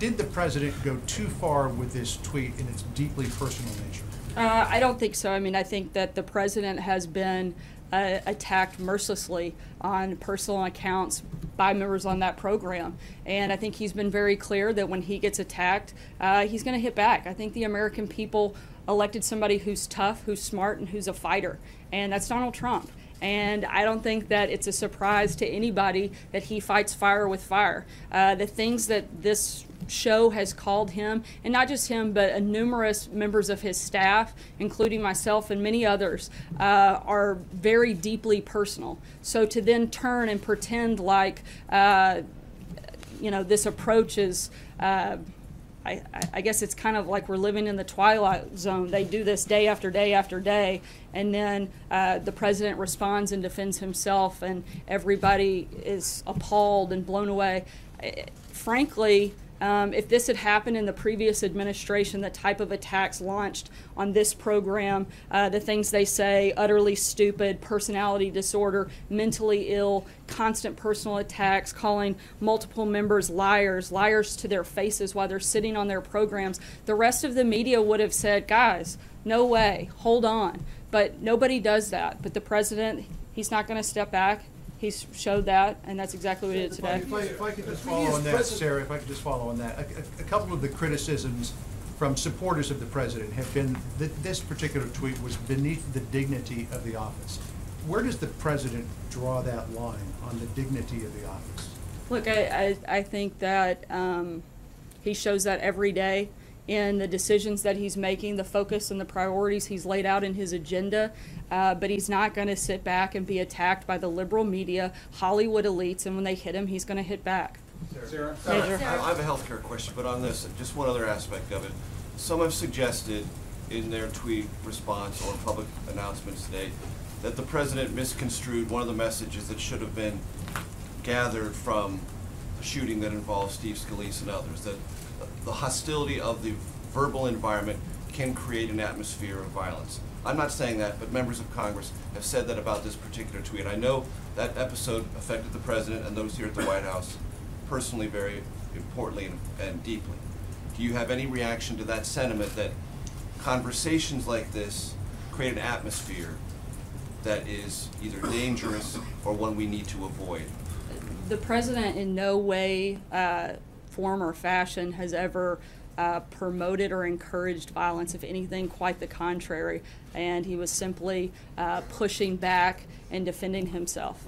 Did the president go too far with this tweet in its deeply personal nature? I don't think so. I mean, I think that the president has been attacked mercilessly on personal accounts by members on that program. And I think he's been very clear that when he gets attacked, he's going to hit back. I think the American people elected somebody who's tough, who's smart, and who's a fighter. And that's Donald Trump. And I don't think that it's a surprise to anybody that he fights fire with fire. The things that this show has called him, and not just him, but numerous members of his staff, including myself and many others, are very deeply personal. So to then turn and pretend like, this approach is, I guess it's kind of like we're living in the twilight zone. They do this day after day after day, and then the president responds and defends himself, and everybody is appalled and blown away. Frankly, if this had happened in the previous administration, the type of attacks launched on this program, the things they say, utterly stupid, personality disorder, mentally ill, constant personal attacks, calling multiple members liars to their faces while they're sitting on their programs, the rest of the media would have said, guys, no way, hold on. But nobody does that. But the president, he's not going to step back. He's showed that, and that's exactly what he did today. If I could just follow on that, Sarah, if I could just follow on that. A couple of the criticisms from supporters of the president have been that this particular tweet was beneath the dignity of the office. Where does the president draw that line on the dignity of the office? Look, I think that he shows that every day in the decisions that he's making, the focus and the priorities he's laid out in his agenda, but he's not going to sit back and be attacked by the liberal media, Hollywood elites, and when they hit him, he's going to hit back. Sarah? I have a healthcare question, but on this, just one other aspect of it. Some have suggested in their tweet response or public announcements today that the president misconstrued one of the messages that should have been gathered from the shooting that involved Steve Scalise and others, that the hostility of the verbal environment can create an atmosphere of violence. I'm not saying that, but members of Congress have said that about this particular tweet. I know that episode affected the president and those here at the White House personally, very importantly and deeply. Do you have any reaction to that sentiment that conversations like this create an atmosphere that is either dangerous or one we need to avoid? The president in no way, form or fashion has ever promoted or encouraged violence. If anything, quite the contrary. And he was simply pushing back and defending himself.